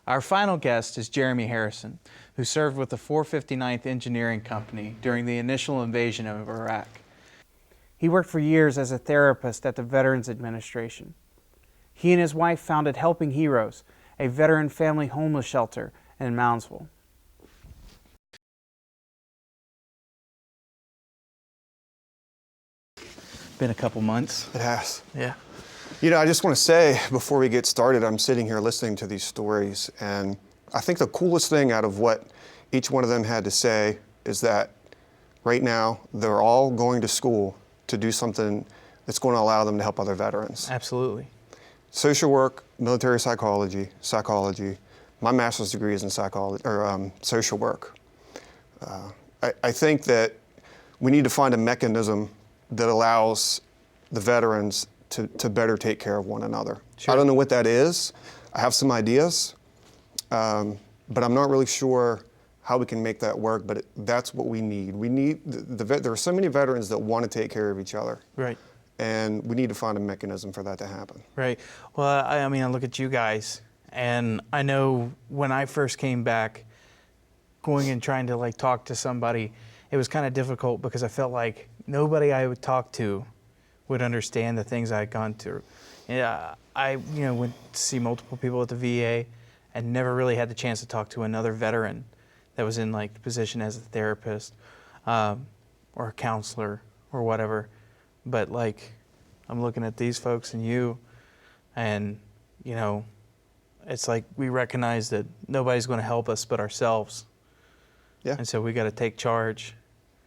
Our final guest is Jeremy Harrison, who served with the 459th Engineering Company during the initial invasion of Iraq. He worked for years as a therapist at the Veterans Administration. He and his wife founded Helping Heroes, a veteran family homeless shelter in Moundsville. Been a couple months. It has. Yeah. You know, I just want to say before we get started, I'm sitting here listening to these stories, and I think the coolest thing out of what each one of them had to say is that right now they're all going to school to do something that's going to allow them to help other veterans. Absolutely. Social work, military psychology. My master's degree is in psychology or social work. I think that we need to find a mechanism that allows the veterans to better take care of one another. Sure. I don't know what that is. I have some ideas, but I'm not really sure how we can make that work, but that's what we need. We need, there are so many veterans that want to take care of each other. Right. And we need to find a mechanism for that to happen. Right. Well, I mean, I look at you guys, and I know when I first came back, going and trying to like talk to somebody, it was kind of difficult because I felt like nobody I would talk to would understand the things I had gone through. Yeah, I went to see multiple people at the VA and never really had the chance to talk to another veteran that was in like the position as a therapist or a counselor or whatever. But like, I'm looking at these folks and you, and it's like we recognize that nobody's going to help us but ourselves. Yeah. And so we got to take charge.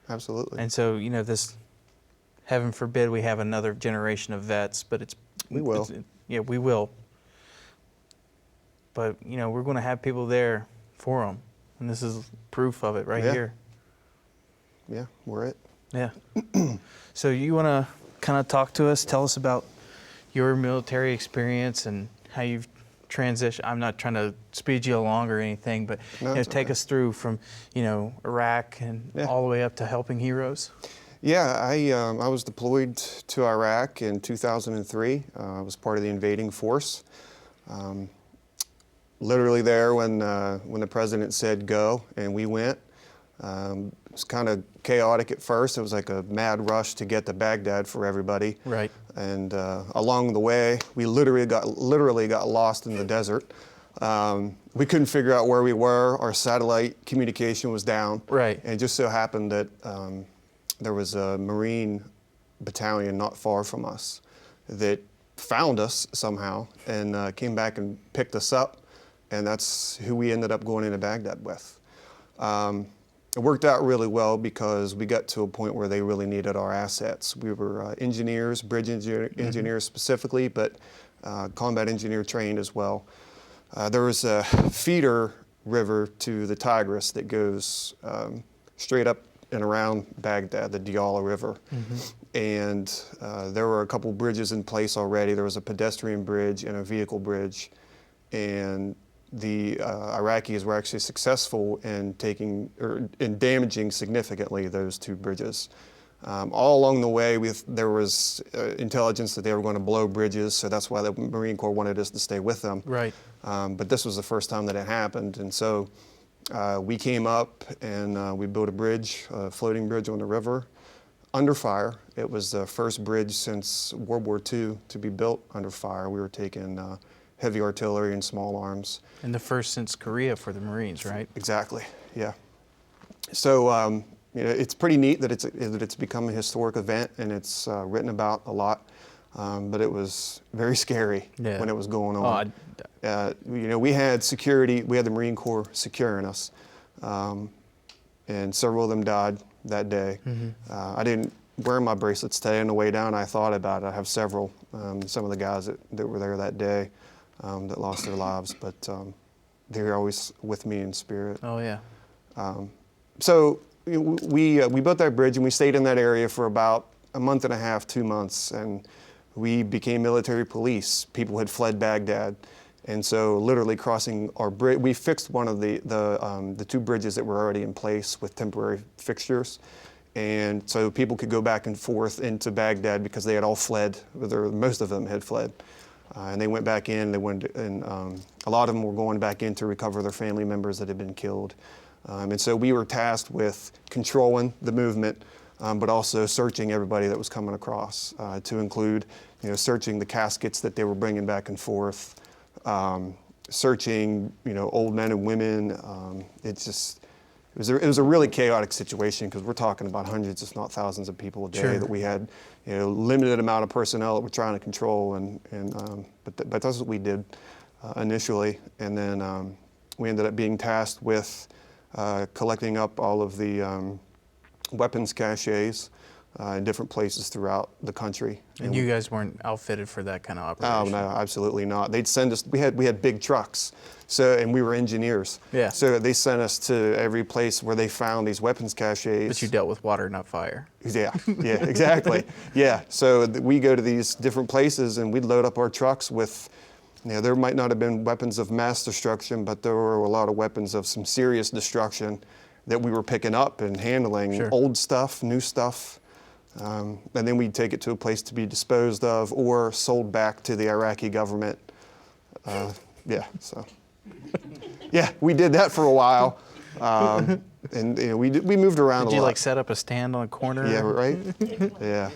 Absolutely. And so, this, heaven forbid we have another generation of vets, but we will. We will. But, we're going to have people there for them. And this is proof of it right here. Yeah, we're it. Yeah. So you want to kind of talk to us, tell us about your military experience and how you've transitioned. I'm not trying to speed you along or anything, but take us through from, Iraq and all the way up to Helping Heroes. Yeah, I was deployed to Iraq in 2003. I was part of the invading force. Literally there when the president said go, and we went. It was kind of chaotic at first. It was like a mad rush to get to Baghdad for everybody. Right. And along the way, we literally got lost in the desert. We couldn't figure out where we were. Our satellite communication was down. Right. And it just so happened that there was a Marine battalion not far from us that found us somehow and came back and picked us up. And that's who we ended up going into Baghdad with. It worked out really well because we got to a point where they really needed our assets. We were engineers, bridge engineers specifically, but combat engineer trained as well. There was a feeder river to the Tigris that goes straight up and around Baghdad, the Diyala River. And there were a couple bridges in place already. There was a pedestrian bridge and a vehicle bridge. And the Iraqis were actually successful in damaging significantly those two bridges. All along the way, there was intelligence that they were going to blow bridges, so that's why the Marine Corps wanted us to stay with them. Right. But this was the first time that it happened, and so we came up and we built a bridge, a floating bridge on the river, under fire. It was the first bridge since World War II to be built under fire. We were taking heavy artillery and small arms. And the first since Korea for the Marines, right? Exactly, yeah. So it's pretty neat that it's become a historic event and it's written about a lot, but it was very scary when it was going on. We had security, we had the Marine Corps securing us, and several of them died that day. I didn't wear my bracelets today. On the way down, I thought about it. I have several, some of the guys that were there that day that lost their lives, but they're always with me in spirit. Oh, yeah. So we built that bridge and we stayed in that area for about a month and a half, 2 months, and we became military police. People had fled Baghdad. And so literally crossing our bridge, we fixed one of the two bridges that were already in place with temporary fixtures. And so people could go back and forth into Baghdad because they had all fled, most of them had fled. And they went back in, they went and A lot of them were going back in to recover their family members that had been killed. And so we were tasked with controlling the movement, but also searching everybody that was coming across, to include, searching the caskets that they were bringing back and forth, searching, old men and women. It was a really chaotic situation because we're talking about hundreds, if not thousands, of people a day Sure. that we had, limited amount of personnel that we're trying to control, but that's what we did initially, and then we ended up being tasked with collecting up all of the weapons caches in different places throughout the country. And you guys weren't outfitted for that kind of operation? Oh no, absolutely not. They'd send us. We had big trucks, and we were engineers. Yeah. So they sent us to every place where they found these weapons caches. But you dealt with water, not fire. Yeah, exactly. Yeah. So we go to these different places, and we'd load up our trucks with. There might not have been weapons of mass destruction, but there were a lot of weapons of some serious destruction that we were picking up and handling. Sure. Old stuff, new stuff. And then we'd take it to a place to be disposed of or sold back to the Iraqi government. We did that for a while. And we moved around a lot. Did you like set up a stand on a corner? Yeah, right? Yeah.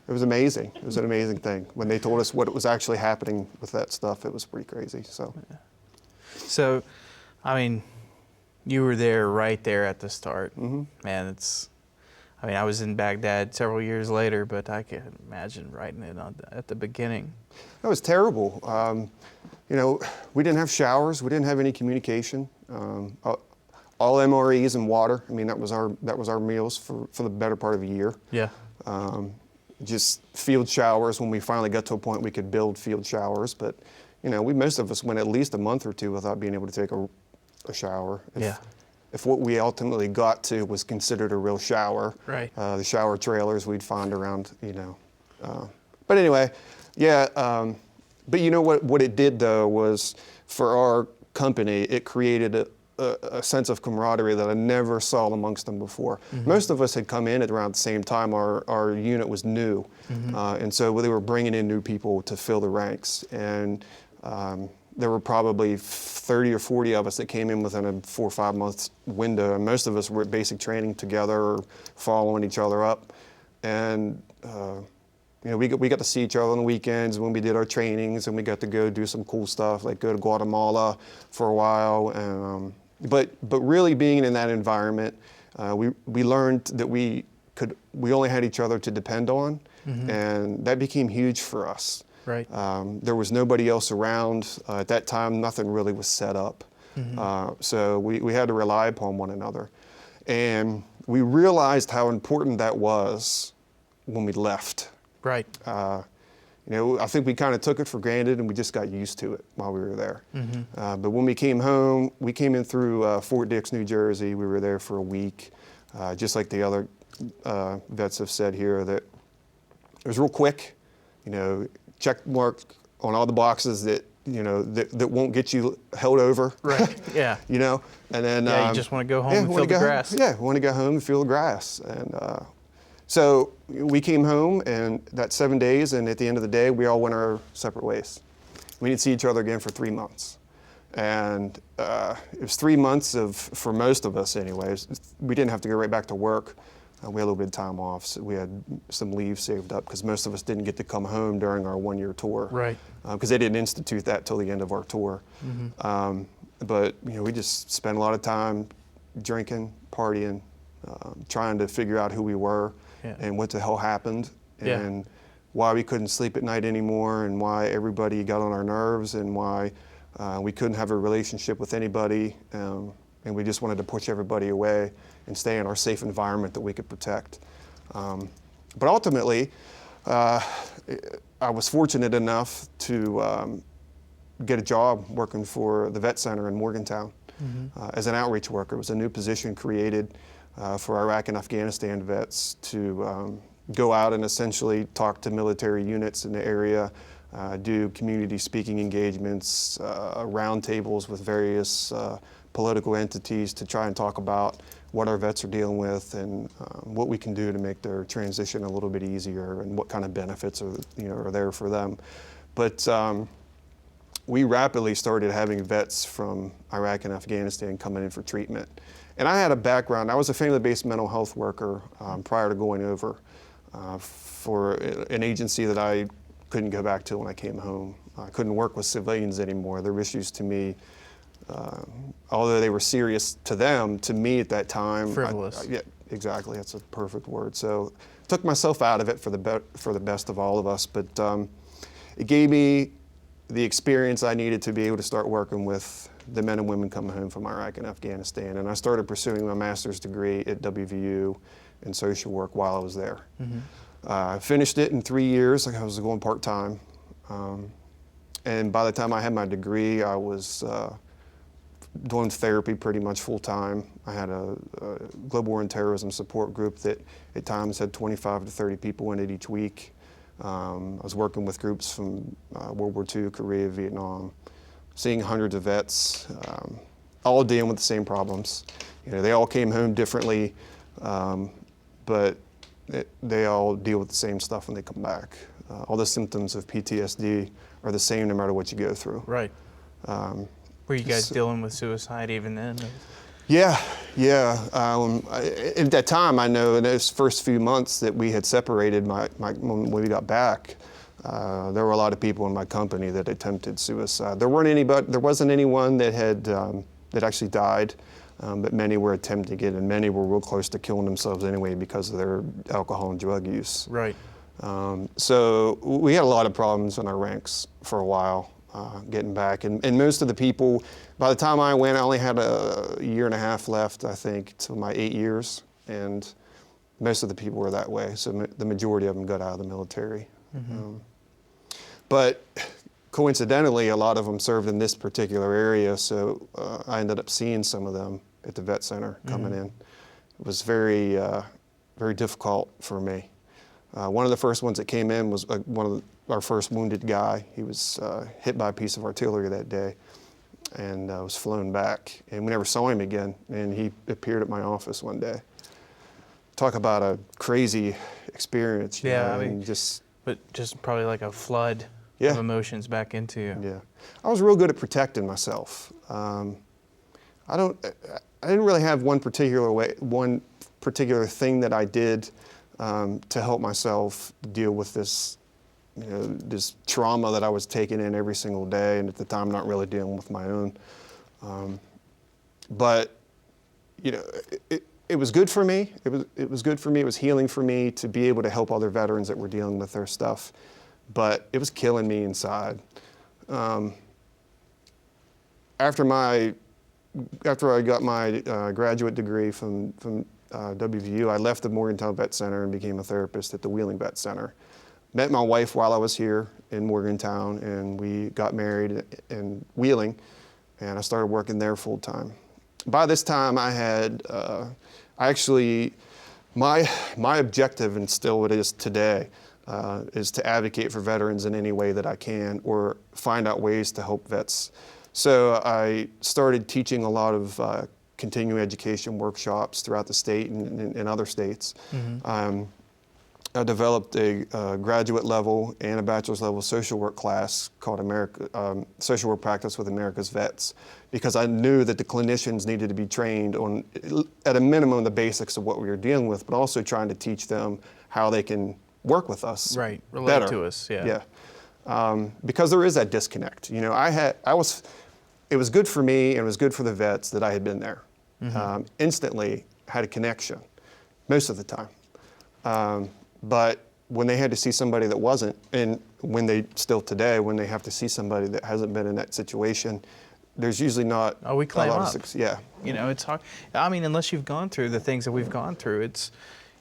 It was amazing. It was an amazing thing. When they told us what was actually happening with that stuff, it was pretty crazy. So, I mean, you were there right there at the start. Mm-hmm. Man, I was in Baghdad several years later, but I can imagine writing it at the beginning. That was terrible. We didn't have showers. We didn't have any communication. All MREs and water. I mean, that was our meals for the better part of a year. Yeah. Just field showers when we finally got to a point we could build field showers. But, most of us went at least a month or two without being able to take a shower. If what we ultimately got to was considered a real shower. Right. The shower trailers we'd find around, But anyway, yeah. But what it did, though, was for our company, it created a sense of camaraderie that I never saw amongst them before. Mm-hmm. Most of us had come in at around the same time. Our unit was new. Mm-hmm. And so they were bringing in new people to fill the ranks. And there were probably 30 or 40 of us that came in within a 4 or 5 month window, and most of us were at basic training together or following each other up. And we got to see each other on the weekends when we did our trainings, and we got to go do some cool stuff, like go to Guatemala for a while. And, but really being in that environment, we learned that we only had each other to depend on, mm-hmm. and that became huge for us. Right. There was nobody else around. At that time, nothing really was set up. Mm-hmm. So we had to rely upon one another. And we realized how important that was when we left. Right. I think we kind of took it for granted, and we just got used to it while we were there. Mm-hmm. But when we came home, we came in through Fort Dix, New Jersey. We were there for a week, just like the other vets have said here, that it was real quick. Check mark on all the boxes that won't get you held over. Right. Yeah. And then you just want to go home and feel the grass. Yeah, we want to go home and feel the grass. And so we came home, and that's 7 days, and at the end of the day, we all went our separate ways. We didn't see each other again for 3 months. And it was 3 months for most of us anyways, we didn't have to go right back to work. We had a little bit of time off, so we had some leave saved up because most of us didn't get to come home during our 1 year tour. Right. Because they didn't institute that till the end of our tour. Mm-hmm. But we just spent a lot of time drinking, partying, trying to figure out who we were, yeah. and what the hell happened, and why we couldn't sleep at night anymore, and why everybody got on our nerves, and why we couldn't have a relationship with anybody, and we just wanted to push everybody away and stay in our safe environment that we could protect. But ultimately, I was fortunate enough to get a job working for the Vet Center in Morgantown, mm-hmm. As an outreach worker. It was a new position created for Iraq and Afghanistan vets to go out and essentially talk to military units in the area, do community speaking engagements, roundtables with various political entities to try and talk about what our vets are dealing with, and what we can do to make their transition a little bit easier, and what kind of benefits are there for them. But we rapidly started having vets from Iraq and Afghanistan coming in for treatment. And I had a background, I was a family-based mental health worker prior to going over for an agency that I couldn't go back to when I came home. I couldn't work with civilians anymore. Their issues to me, although they were serious to them, to me at that time. Frivolous. Yeah, exactly, that's a perfect word. So took myself out of it for the best of all of us, but it gave me the experience I needed to be able to start working with the men and women coming home from Iraq and Afghanistan. And I started pursuing my master's degree at WVU in social work while I was there. I finished it in 3 years. I was going part-time. And by the time I had my degree, I was doing therapy pretty much full-time. I had a global war and terrorism support group that at times had 25 to 30 people in it each week. I was working with groups from World War II, Korea, Vietnam, seeing hundreds of vets, all dealing with the same problems. You know, they all came home differently, but they all deal with the same stuff when they come back. All the symptoms of PTSD are the same no matter what you go through. Right. Were you guys dealing with suicide even then? Yeah. At that time, I know in those first few months that we had separated, when we got back, there were a lot of people in my company that attempted suicide. There wasn't anyone that had that actually died, but many were attempting it, and many were real close to killing themselves anyway because of their alcohol and drug use. Right. So we had a lot of problems in our ranks for a while. Getting back, and most of the people, by the time I went, I only had a year and a half left, I think, to my 8 years, and most of the people were that way, so the majority of them got out of the military. But coincidentally, a lot of them served in this particular area, so I ended up seeing some of them at the vet center coming in. It was very, very difficult for me. One of the first ones that came in was our first wounded guy. He was hit by a piece of artillery that day and was flown back. And we never saw him again. And he appeared at my office one day. Talk about a crazy experience. Yeah, I mean, just probably like a flood of emotions back into you. Yeah, I was real good at protecting myself. I didn't really have one particular thing that I did to help myself deal with this, this trauma that I was taking in every single day, and at the time not really dealing with my own. But it was good for me. It was good for me. It was healing for me to be able to help other veterans that were dealing with their stuff. But it was killing me inside. After I got my graduate degree from WVU, I left the Morgantown Vet Center and became a therapist at the Wheeling Vet Center. Met my wife while I was here in Morgantown, and we got married in Wheeling, and I started working there full time. By this time, I had my objective, and still it is today, is to advocate for veterans in any way that I can, or find out ways to help vets. So I started teaching a lot of continuing education workshops throughout the state and in other states. I developed a graduate level and a bachelor's level social work class called Social Work Practice with America's Vets, because I knew that the clinicians needed to be trained on, at a minimum, the basics of what we were dealing with, but also trying to teach them how they can work with us relate better. To us, yeah. Because there is that disconnect. It was good for me and it was good for the vets that I had been there. Instantly had a connection, most of the time. But when they had to see somebody that wasn't, and when they have to see somebody that hasn't been in that situation, there's usually not we climb a lot up. of success. Yeah. It's hard. I mean, unless you've gone through the things that we've gone through,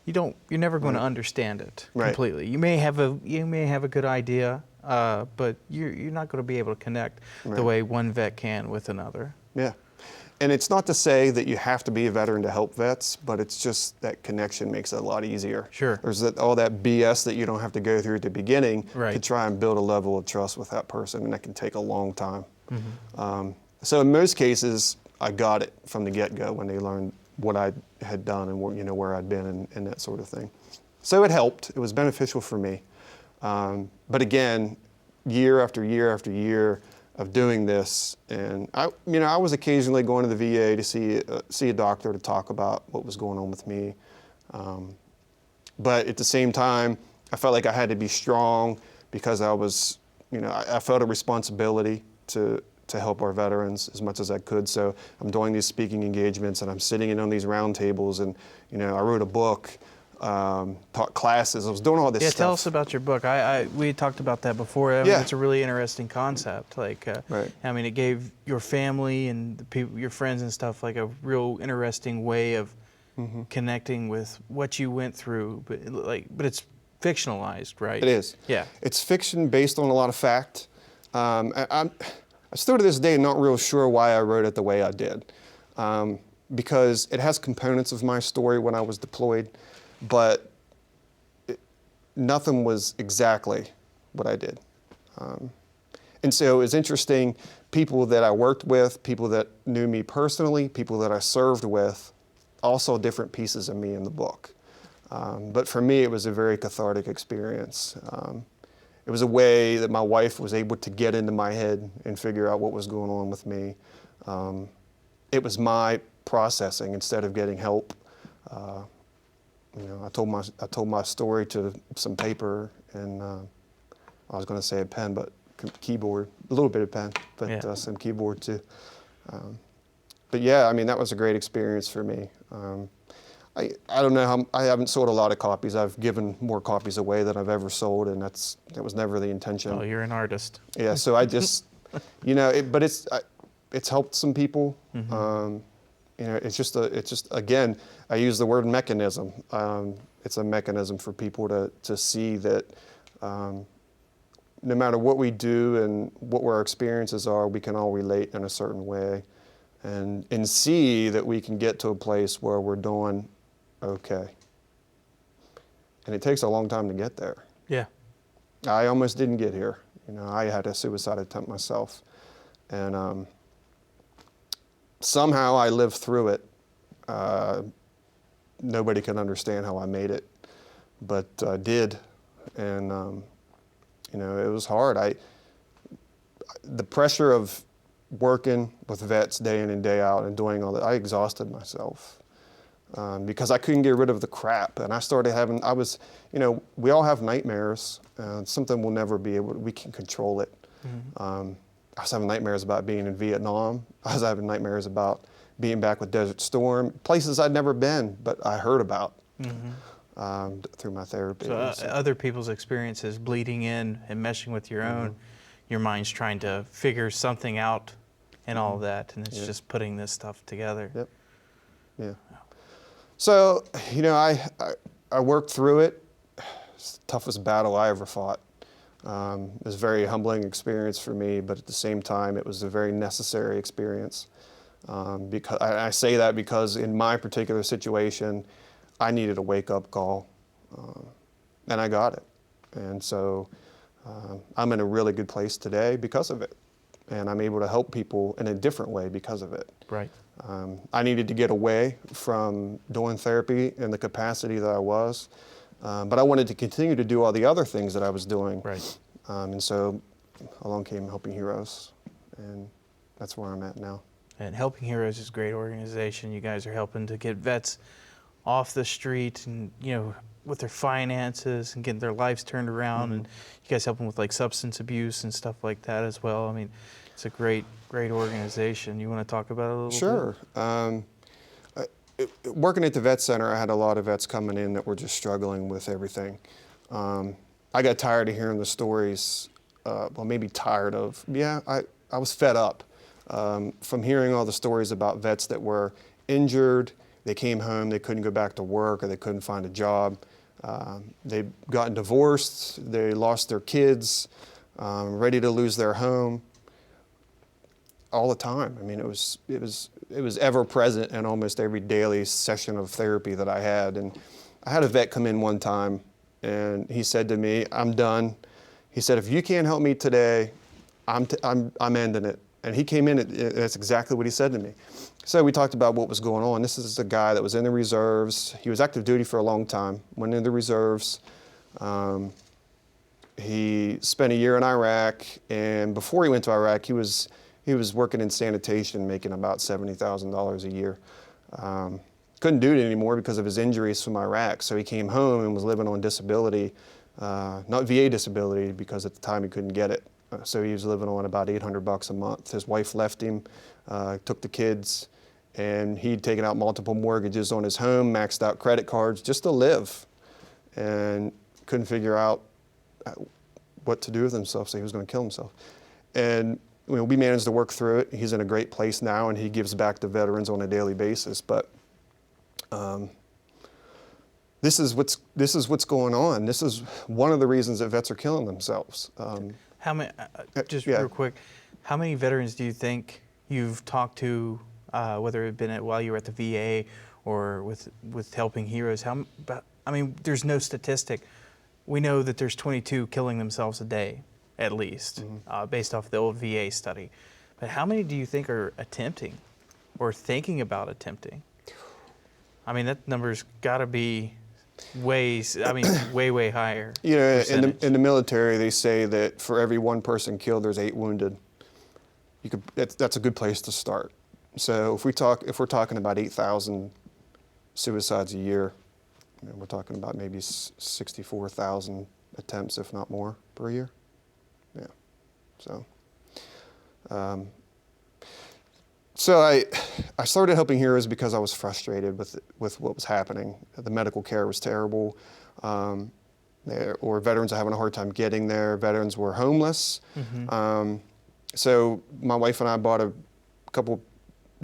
you're never going to understand it completely. You may have a good idea, but you're not going to be able to connect the way one vet can with another. Yeah. And it's not to say that you have to be a veteran to help vets, but it's just that connection makes it a lot easier. Sure. There's all that BS that you don't have to go through at the beginning to try and build a level of trust with that person, and that can take a long time. So in most cases, I got it from the get-go when they learned what I had done and where I'd been and that sort of thing. So it helped. It was beneficial for me. But again, year after year after year, doing this. And I was occasionally going to the VA to see a doctor to talk about what was going on with me. But at the same time, I felt like I had to be strong because I was, I felt a responsibility to help our veterans as much as I could. So I'm doing these speaking engagements and I'm sitting in on these round tables, and I wrote a book, taught classes. I was doing all this stuff. Yeah, tell us about your book. We talked about that before. I mean, Yeah. it's a really interesting concept. Like, Right. I mean, it gave your family and the people, your friends and stuff, like a real interesting way of connecting with what you went through. But it's fictionalized, right? It is. Yeah. It's fiction based on a lot of fact. I still to this day not real sure why I wrote it the way I did, because it has components of my story when I was deployed, but nothing was exactly what I did. And so it's interesting, people that I worked with, people that knew me personally, people that I served with, all saw different pieces of me in the book. But for me, it was a very cathartic experience. It was a way that my wife was able to get into my head and figure out what was going on with me. It was my processing instead of getting help. I told my story to some paper and I was going to say a pen, but keyboard, a little bit of pen, but Yeah. some keyboard too. But yeah, I mean, that was a great experience for me. I don't know how, I haven't sold a lot of copies. I've given more copies away than I've ever sold, and that was never the intention. Oh, you're an artist. Yeah, so I just, but it's helped some people. It's just again, I use the word mechanism. It's a mechanism for people to see that no matter what we do and what our experiences are, we can all relate in a certain way, and see that we can get to a place where we're doing okay. And it takes a long time to get there. Yeah. I almost didn't get here. I had a suicide attempt myself, and somehow I lived through it. Nobody can understand how I made it, but I did, and it was hard. The pressure of working with vets day in and day out and doing all that, I exhausted myself. Because I couldn't get rid of the crap, and I started having, we all have nightmares, something we'll never be able, we can control it. I was having nightmares about being in Vietnam. I was having nightmares about being back with Desert Storm, places I'd never been, but I heard about through my therapy. So other people's experiences bleeding in and meshing with your own, your mind's trying to figure something out and all that, and it's just putting this stuff together. Yep. Yeah. So, I worked through it. It's the toughest battle I ever fought. It was a very humbling experience for me, but at the same time, it was a very necessary experience. Because I say that because in my particular situation, I needed a wake-up call, and I got it. And so I'm in a really good place today because of it, and I'm able to help people in a different way because of it. Right. I needed to get away from doing therapy in the capacity that I was, but I wanted to continue to do all the other things that I was doing. Right. And so along came Helping Heroes, and that's where I'm at now. And Helping Heroes is a great organization. You guys are helping to get vets off the street and, with their finances and getting their lives turned around. And you guys help them with like substance abuse and stuff like that as well. I mean, it's a great organization. You want to talk about it a little Sure. bit? Working at the vet center, I had a lot of vets coming in that were just struggling with everything. I got tired of hearing the stories, maybe tired of, I was fed up from hearing all the stories about vets that were injured. They came home, they couldn't go back to work, or they couldn't find a job. They'd gotten divorced, they lost their kids, ready to lose their home. All the time. I mean, it was ever present in almost every daily session of therapy that I had. And I had a vet come in one time, and he said to me, "I'm done." He said, "If you can't help me today, I'm ending it." And he came in, that's exactly what he said to me. So we talked about what was going on. This is a guy that was in the reserves. He was active duty for a long time, went into the reserves, He spent a year in Iraq, and before he went to Iraq, he was working in sanitation, making about $70,000 a year. Couldn't do it anymore because of his injuries from Iraq, so he came home and was living on disability, not VA disability, because at the time he couldn't get it. So he was living on about $800 a month. His wife left him, took the kids, and he'd taken out multiple mortgages on his home, maxed out credit cards just to live, and couldn't figure out what to do with himself, so he was going to kill himself. And we managed to work through it. He's in a great place now, and he gives back to veterans on a daily basis. But this is what's going on. This is one of the reasons that vets are killing themselves. How many? Just yeah. real quick, how many veterans do you think you've talked to, whether it been while you were at the VA or with Helping Heroes? I mean, there's no statistic. We know that there's 22 killing themselves a day, at least, based off the old VA study. But how many do you think are attempting or thinking about attempting? I mean, that number's got to be way higher. You know, percentage. in the military, they say that for every one person killed, there's 8 wounded. That's a good place to start. So if we're talking about 8,000 suicides a year, we're talking about maybe 64,000 attempts, if not more, per year. Yeah. So I started Helping Heroes because I was frustrated with what was happening. The medical care was terrible, or veterans are having a hard time getting there. Veterans were homeless. So my wife and I bought a couple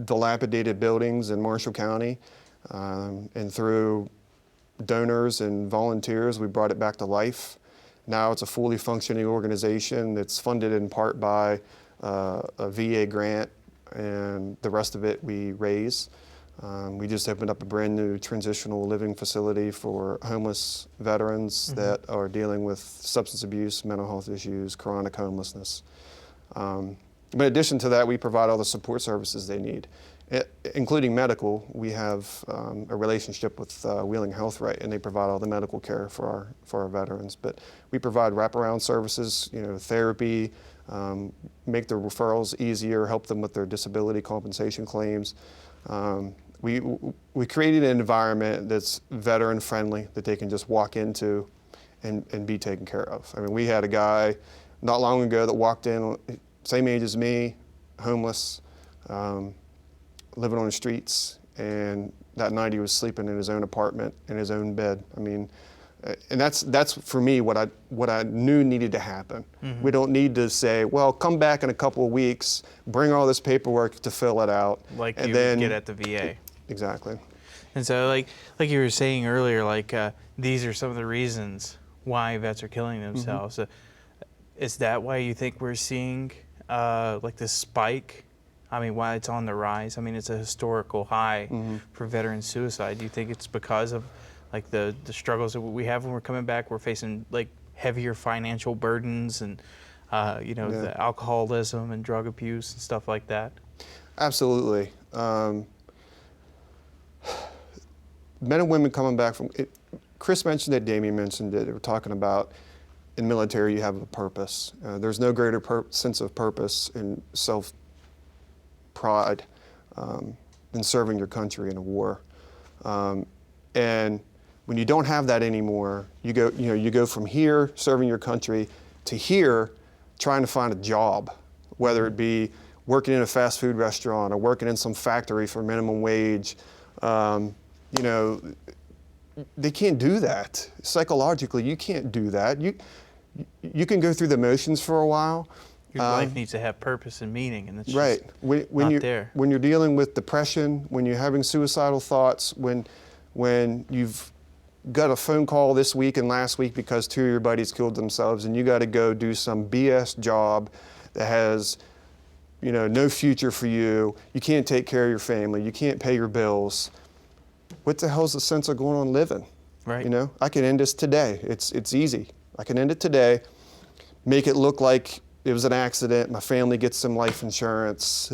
dilapidated buildings in Marshall County, and through donors and volunteers, we brought it back to life. Now it's a fully functioning organization that's funded in part by a VA grant, and the rest of it we raise. We just opened up a brand new transitional living facility for homeless veterans that are dealing with substance abuse, mental health issues, chronic homelessness. But in addition to that, we provide all the support services they need, including medical. We have a relationship with Wheeling Health Right, and they provide all the medical care for our veterans. But we provide wraparound services, therapy, make the referrals easier, help them with their disability compensation claims. We created an environment that's veteran friendly, that they can just walk into and be taken care of. I mean, we had a guy not long ago that walked in, same age as me, homeless, living on the streets, and that night he was sleeping in his own apartment, in his own bed. I mean, and that's for me what I knew needed to happen. We don't need to say, well, come back in a couple of weeks, bring all this paperwork to fill it out, like and you then get at the VA. Exactly. And so, like you were saying earlier, these are some of the reasons why vets are killing themselves. So is that why you think we're seeing this spike? I mean, why it's on the rise? I mean, it's a historical high for veteran suicide. Do you think it's because of the struggles that we have when we're coming back? We're facing heavier financial burdens and the alcoholism and drug abuse and stuff like that. Absolutely. Men and women coming back from it. Chris mentioned it, Damien mentioned it. We're talking about in military you have a purpose. There's no greater sense of purpose and self-pride than serving your country in a war. And when you don't have that anymore, you go from here serving your country to here trying to find a job, whether it be working in a fast food restaurant or working in some factory for minimum wage. They can't do that. Psychologically, you can't do that. You can go through the motions for a while. Your life needs to have purpose and meaning, and it's right. just Not there. When you're dealing with depression, when you're having suicidal thoughts, when you've got a phone call this week and last week because 2 of your buddies killed themselves, and you got to go do some BS job that has no future for you. You can't take care of your family. You can't pay your bills. What the hell's the sense of going on living? Right. I can end this today. It's easy. I can end it today, make it look like it was an accident. My family gets some life insurance,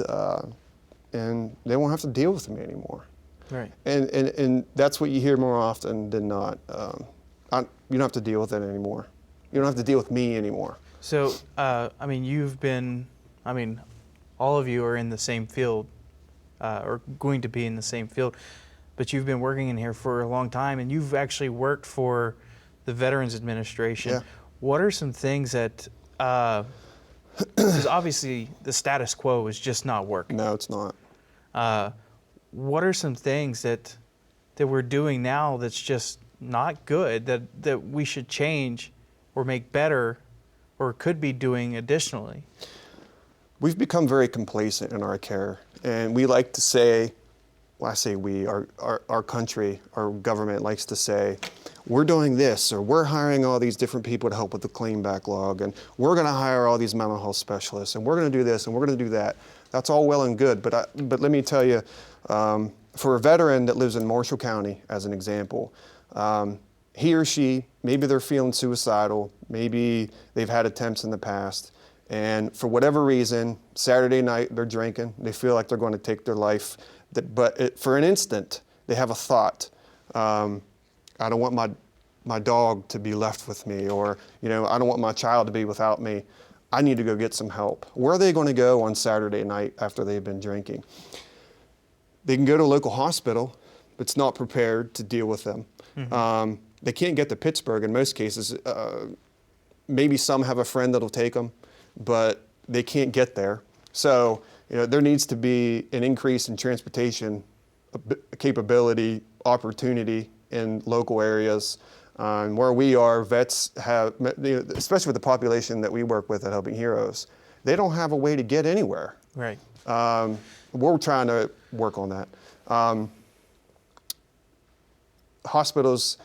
and they won't have to deal with me anymore. Right. And that's what you hear more often than not. You don't have to deal with it anymore. You don't have to deal with me anymore. So, I mean, all of you are in the same field, or going to be in the same field, but you've been working in here for a long time, and you've actually worked for the Veterans Administration. Yeah. What are some things that, because obviously the status quo is just not working. No, it's not. What are some things that we're doing now that's just not good, that we should change or make better, or could be doing additionally? We've become very complacent in our care, and we like to say, well, I say we, our country, our government likes to say, we're doing this, or we're hiring all these different people to help with the claim backlog, and we're going to hire all these mental health specialists, and we're going to do this, and we're going to do that. That's all well and good, but let me tell you, for a veteran that lives in Marshall County, as an example, he or she, maybe they're feeling suicidal, maybe they've had attempts in the past, and for whatever reason, Saturday night they're drinking, they feel like they're going to take their life, but for an instant, they have a thought, I don't want my dog to be left with me, or I don't want my child to be without me. I need to go get some help. Where are they going to go on Saturday night after they've been drinking? They can go to a local hospital, but it's not prepared to deal with them. Mm-hmm. They can't get to Pittsburgh in most cases. Maybe some have a friend that'll take them, but they can't get there. So there needs to be an increase in transportation capability, opportunity in local areas. Where we are, vets have, especially with the population that we work with at Helping Heroes, they don't have a way to get anywhere. Right. We're trying to work on that. Hospitals,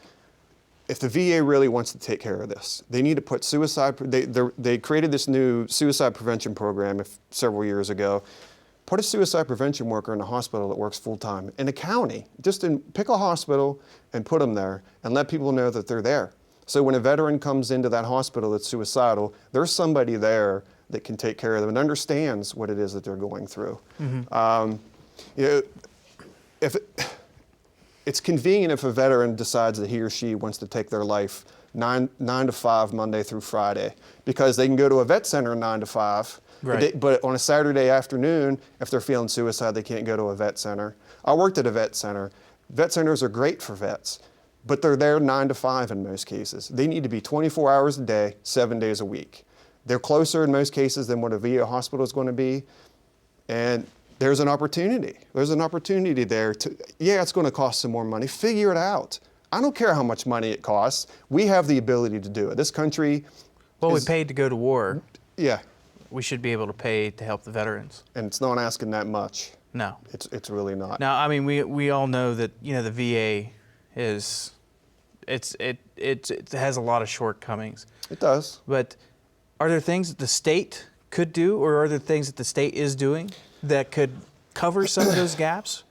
if the VA really wants to take care of this, they need to put suicide. They created this new suicide prevention program several years ago. Put a suicide prevention worker in a hospital that works full time in a county. Pick a hospital and put them there, and let people know that they're there. So when a veteran comes into that hospital that's suicidal, there's somebody there that can take care of them and understands what it is that they're going through. Mm-hmm. It's convenient if a veteran decides that he or she wants to take their life 9 to 5 Monday through Friday, because they can go to a vet center 9 to 5. Right. But on a Saturday afternoon, if they're feeling suicide, they can't go to a vet center. I worked at a vet center. Vet centers are great for vets, but they're there 9 to 5 in most cases. They need to be 24 hours a day, 7 days a week. They're closer in most cases than what a VA hospital is going to be, and there's an opportunity. There's an opportunity there it's going to cost some more money. Figure it out. I don't care how much money it costs. We have the ability to do it. This country we paid to go to war. Yeah. We should be able to pay to help the veterans. And it's not asking that much. No. It's really not. Now, I mean, we all know that, the VA it has a lot of shortcomings. It does. But are there things that the state could do, or are there things that the state is doing that could cover some of those gaps?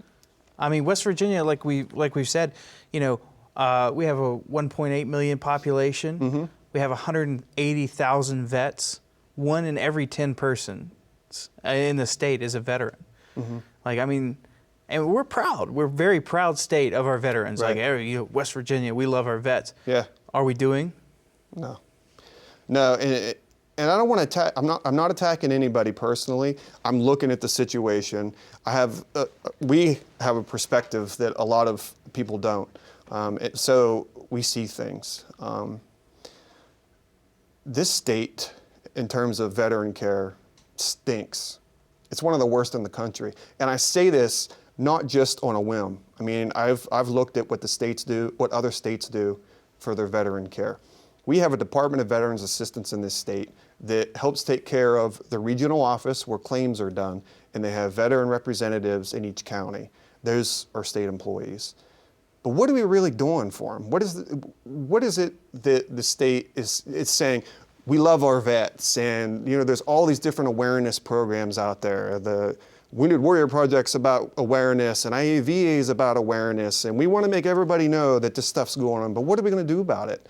I mean, West Virginia, like we've said, we have a 1.8 million population. Mm-hmm. We have 180,000 vets. 1 in every 10 persons in the state is a veteran. Mm-hmm. And we're proud. We're a very proud state of our veterans. Right. Like, West Virginia, we love our vets. Yeah. Are we doing? No, and I don't want to attack. I'm not attacking anybody personally. I'm looking at the situation. We have a perspective that a lot of people don't. So we see things. This state, in terms of veteran care, stinks. It's one of the worst in the country. And I say this not just on a whim. I mean, I've looked at what the states do, what other states do for their veteran care. We have a Department of Veterans Assistance in this state that helps take care of the regional office where claims are done, and they have veteran representatives in each county. Those are state employees. But what are we really doing for them? What is it that the state is saying? We love our vets, and there's all these different awareness programs out there. The Wounded Warrior Project's about awareness, and IAVA is about awareness, and we want to make everybody know that this stuff's going on. But what are we going to do about it?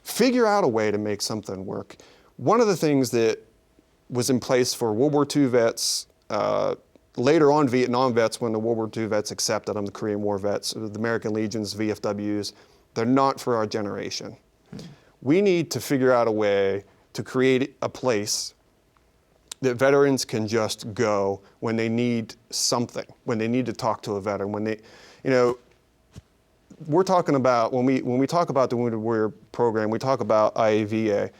Figure out a way to make something work. One of the things that was in place for World War II vets, later on Vietnam vets, when the World War II vets accepted them, the Korean War vets, the American Legions, VFWs, they're not for our generation. We need to figure out a way to create a place that veterans can just go when they need something, when they need to talk to a veteran, when they, you know, we're talking about, when we talk about the Wounded Warrior program, we talk about IAVA,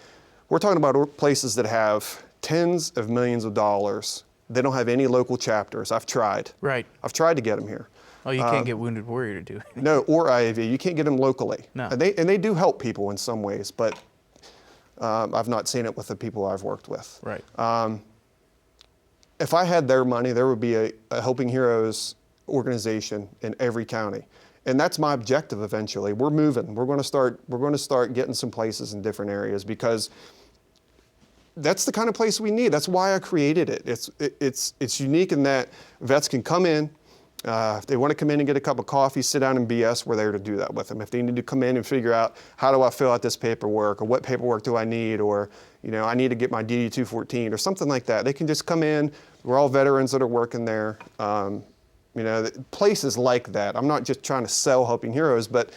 we're talking about places that have tens of millions of dollars. They don't have any local chapters. I've tried. Right. I've tried to get them here. Oh, you can't get Wounded Warrior to do it. No, or IAVA. You can't get them locally. No. And they do help people in some ways, but I've not seen it with the people I've worked with. Right. If I had their money, there would be a Helping Heroes organization in every county. And that's my objective eventually. We're moving. We're going to start getting some places in different areas because that's the kind of place we need. That's why I created it. It's unique in that vets can come in. If they want to come in and get a cup of coffee, sit down and BS, we're there to do that with them. If they need to come in and figure out how do I fill out this paperwork, or what paperwork do I need, or I need to get my DD-214 or something like that, they can just come in. We're all veterans that are working there. Places like that. I'm not just trying to sell Helping Heroes, but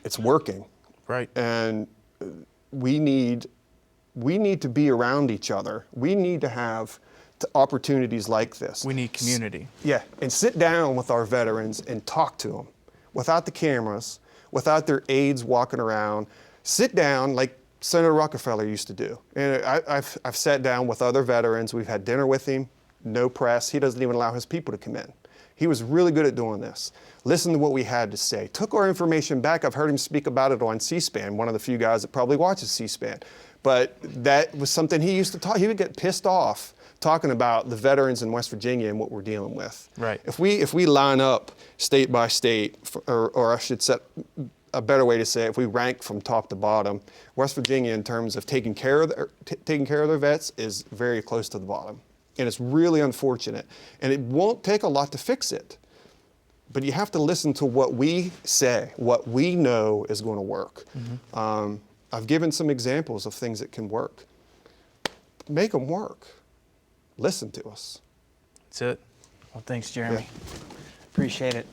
it's working. Right. And we need to be around each other. We need to have opportunities like this. We need community. Yeah, and sit down with our veterans and talk to them without the cameras, without their aides walking around. Sit down like Senator Rockefeller used to do. And I've sat down with other veterans. We've had dinner with him. No press. He doesn't even allow his people to come in. He was really good at doing this. Listened to what we had to say. Took our information back. I've heard him speak about it on C-SPAN, one of the few guys that probably watches C-SPAN. But that was something he used to talk. He would get pissed off talking about the veterans in West Virginia and what we're dealing with. Right. If we line up state by state, or I should set a better way to say it, if we rank from top to bottom, West Virginia in terms of taking care of their vets is very close to the bottom. And it's really unfortunate. And it won't take a lot to fix it. But you have to listen to what we say, what we know is going to work. Mm-hmm. I've given some examples of things that can work. Make them work. Listen to us. That's it. Well, thanks, Jeremy. Yeah. Appreciate it.